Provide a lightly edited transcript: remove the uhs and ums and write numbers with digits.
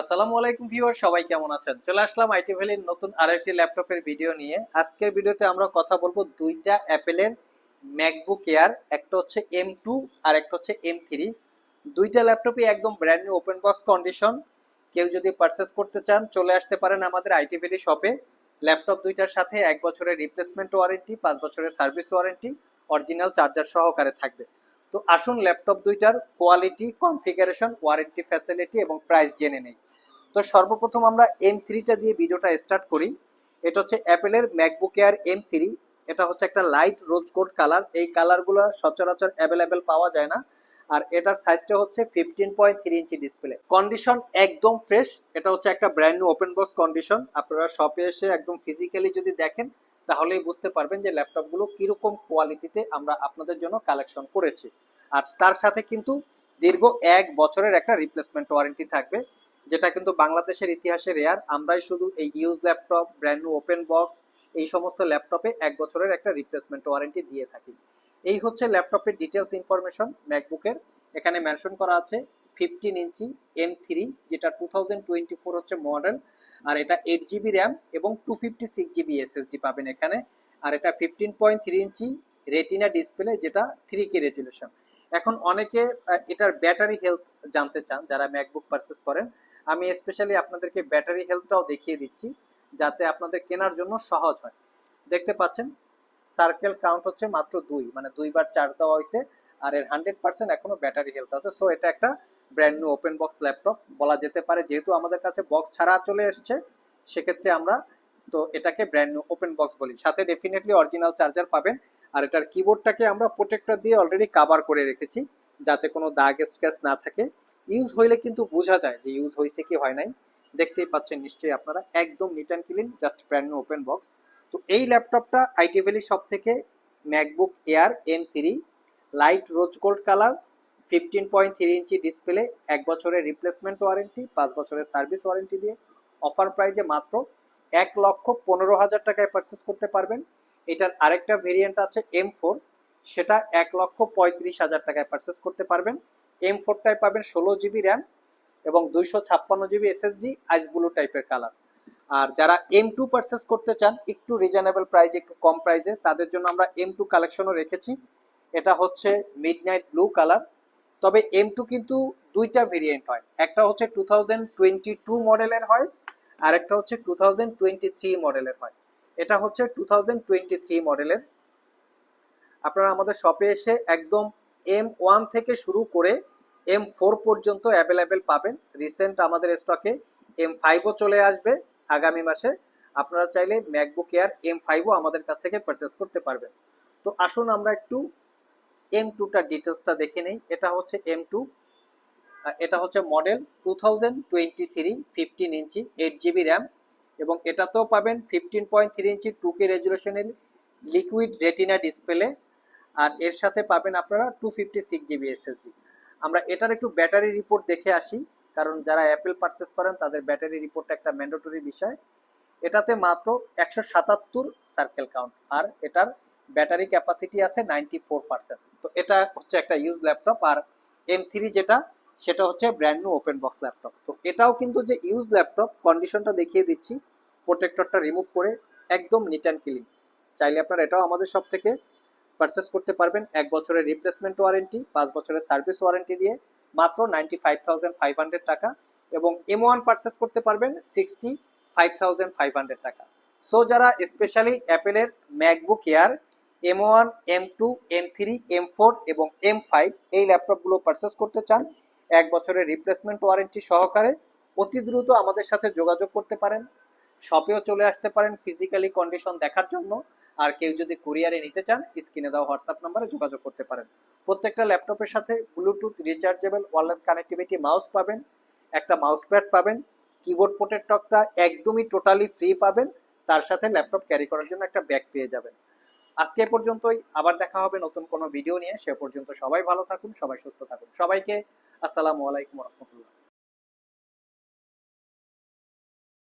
আসসালামু আলাইকুম ভিউয়ার, সবাই কেমন আছেন? চলে আসলাম আইটি ভ্যালির নতুন আরেকটি ল্যাপটপের ভিডিও নিয়ে। আজকের ভিডিওতে আমরা কথা বলবো দুইটা অ্যাপেলের ম্যাকবুক এয়ার, একটা হচ্ছে M2 আর একটা হচ্ছে M3। দুইটা ল্যাপটপই একদম brand new open box condition. কেউ যদি পারচেস করতে চান চলে আসতে পারেন আমাদের আইটি ভ্যালি শপে। ল্যাপটপ দুইটার সাথে 1 বছরের রিপ্লেসমেন্ট ওয়ারেন্টি, 5 বছরের সার্ভিস ওয়ারেন্টি, অরিজিনাল চার্জার সহকারে থাকবে। তো আসুন ল্যাপটপ দুইটার কোয়ালিটি, কনফিগারেশন, ওয়ারেন্টি ফ্যাসিলিটি এবং প্রাইস জেনে নেই। তো সর্বপ্রথম আমরা M3টা দিয়ে ভিডিওটা স্টার্ট করি। এটা হচ্ছে অ্যাপেলের ম্যাকবুক এয়ার M3। এটা হচ্ছে একটা লাইট রোজ গোল্ড কালার। এই কালারগুলো সচরাচর অ্যাভেলেবেল পাওয়া যায় না। আর এটার সাইজটা হচ্ছে 15.3 ইঞ্চি ডিসপ্লে। কন্ডিশন একদম ফ্রেশ। এটা হচ্ছে একটা brand new open box condition. আপনারা শপে এসে একদম ফিজিক্যালি যদি দেখেন তাহলেই বুঝতে পারবেন যে ল্যাপটপগুলো কিরকম কোয়ালিটিতে আমরা আপনাদের জন্য কালেকশন করেছি। আর তার সাথে কিন্তু দীর্ঘ 1 বছরের একটা রিপ্লেসমেন্ট ওয়ারেন্টি থাকবে, যেটা কিন্তু বাংলাদেশের ইতিহাসে রেয়ার। আমরাই শুধু এই use laptop, brand new open box, এই সমস্ত ল্যাপটপে 1 বছরের একটা রিপ্লেসমেন্ট ওয়ারেন্টি দিয়ে থাকি। এই হচ্ছে ল্যাপটপের ডিটেলস ইনফরমেশন ম্যাকবুকের। এখানে মেনশন করা আছে 15 ইঞ্চি M3, যেটা 2024 হচ্ছে মডেল। আর এটা 8 GB র্যাম এবং 256 GB SSD পাবেন এখানে। আর এটা 15.3 ইঞ্চি রেটিনা ডিসপ্লে, যেটা 3K রেজুলেশন। এখন অনেকে এটার ব্যাটারি হেলথ জানতে চান যারা ম্যাকবুক পারচেস করেন। আমি স্পেশালি আপনাদেরকে ব্যাটারি হেলথটাও দেখিয়ে দিচ্ছি যাতে আপনাদের কেনার জন্য সহজ হয়। দেখতে পাচ্ছেন সার্কেল কাউন্ট হচ্ছে মাত্র 2, মানে 2বার চার্জ দেওয়া হয়েছে। আর এর 100% এখনো ব্যাটারি হেলথ আছে। সো এটা একটা brand new open box laptop বলা যেতে পারে। যেহেতু আমাদের কাছে বক্স ছাড়া চলে এসেছে, সেক্ষেত্রে আমরা তো এটাকে ব্র্যান্ড নিউ ওপেন বক্স বলি। সাথে ডেফিনেটলি অরিজিনাল চার্জার পাবেন। আর এটার কিবোর্ডটাকে আমরা প্রোটেক্টর দিয়ে অলরেডি কাভার করে রেখেছি যাতে কোনো দাগ স্ক্র্যাচ না থাকে। ইউজ হইলে কিন্তু বোঝা যায় যে ইউজ হয়েছে কি হয় নাই। দেখতেই পাচ্ছেন নিশ্চয়ই আপনারা, একদম neat and clean, just brand new open box. তো এই ল্যাপটপটা আইটি ভ্যালি শপ থেকে MacBook air M3, light rose gold colour, 15.3 inch display, 1 বছরের রিপ্লেসমেন্ট ওয়ারেন্টি, 5 বছরের সার্ভিস ওয়ারেন্টি দিয়ে অফার প্রাইজে মাত্র 1,15,000 টাকায় পারচেস করতে পারবেন। এটার আরেকটা ভেরিয়েন্ট আছে M4, সেটা 1,35,000 টাকায় পারচেস করতে পারবেন। M4টায় পাবেন 16 GB র্যাম এবং 256 GB SSD, আইস ব্লু টাইপের কালার। আর যারা M2 পারচেস করতে চান একটু রিজনেবল প্রাইসে, একটু কম প্রাইসে, তাদের জন্য আমরা M2 কালেকশনও রেখেছি। এটা হচ্ছে মিডনাইট ব্লু কালার। তবে M2 কিন্তু দুইটা ভেরিয়েন্ট হয়, একটা হচ্ছে 2022 মডেলের হয়, আর একটা হচ্ছে 2023 মডেলের হয়। এটা হচ্ছে 2023 মডেলের। আপনারা আমাদের শপে এসে একদম M1 থেকে শুরু করে M4 পর্যন্ত অ্যাভেলেবেল পাবেন। রিসেন্ট আমাদের স্টকে M5ও চলে আসবে আগামী মাসে। আপনারা চাইলে ম্যাকবুক এয়ার M5ও আমাদের কাছ থেকে পারচেস করতে পারবেন। তো আসুন আমরা একটু M2টার ডিটেলসটা দেখে নেই। এটা হচ্ছে M2। এটা হচ্ছে মডেল 2023, 15 ইঞ্চি, 8 GB র্যাম এবং এটাতেও পাবেন 15.3 ইঞ্চি 2K রেজুলেশনের লিকুইড রেটিনা ডিসপ্লে। আর এর সাথে পাবেন আপনারা 256 GB SSD। আমরা এটার একটু ব্যাটারি রিপোর্ট দেখে আসি, কারণ যারা অ্যাপেল পারচেস করেন তাদের ব্যাটারি রিপোর্টটা একটা ম্যান্ডেটরি বিষয়। এটাতে মাত্র 177 সার্কেল কাউন্ট, আর এটার ব্যাটারি ক্যাপাসিটি আছে 94%। তো এটা হচ্ছে একটা ইউজ ল্যাপটপ। আর M3 যেটা, সেটা হচ্ছে brand new open box laptop. তো এটাও কিন্তু যে ইউজ ল্যাপটপ, কন্ডিশনটা দেখিয়ে দিচ্ছি। প্রোটেক্টরটা রিমুভ করে একদম নিট অ্যান্ড ক্লিন। চাইলে আপনারা এটাও আমাদের সব থেকে পারচেস করতে পারবেন 1 বছরের রিপ্লেসমেন্ট ওয়ারেন্টি, 5 বছরের সার্ভিস ওয়ারেন্টি দিয়ে মাত্র 95,500 টাকা। এবং M1 পারচেস করতে পারবেন 65,500 টাকা। সো যারা স্পেশালি অ্যাপেলের MacBook air M1, M2, M3, M4 এবং M5 এই ল্যাপটপগুলো পারচেস করতে চান 1 বছরের রিপ্লেসমেন্ট ওয়ারেন্টি সহকারে, অতি দ্রুত আমাদের সাথে যোগাযোগ করতে পারেন। শপেও চলে আসতে পারেন ফিজিক্যালি কন্ডিশন দেখার জন্য। আর কেউ যদি কুরিয়ারে নিতে চান স্ক্রিনে দেওয়া হোয়াটসঅ্যাপ নাম্বারে যোগাযোগ করতে পারেন। প্রত্যেকটা ল্যাপটপের সাথে Bluetooth rechargeable wireless connectivity mouse পাবেন, একটা মাউস প্যাড পাবেন, কিবোর্ড প্রোটেক্টরটা একদমই টোটালি ফ্রি পাবেন। তার সাথে ল্যাপটপ ক্যারি করার জন্য একটা ব্যাগ পেয়ে যাবেন। আজকে এ পর্যন্তই, আবার দেখা হবে নতুন কোনো ভিডিও নিয়ে। সে পর্যন্ত সবাই ভালো থাকুন, সবাই সুস্থ থাকুন। সবাইকে আসসালামু আলাইকুম রহমতুল্লাহ।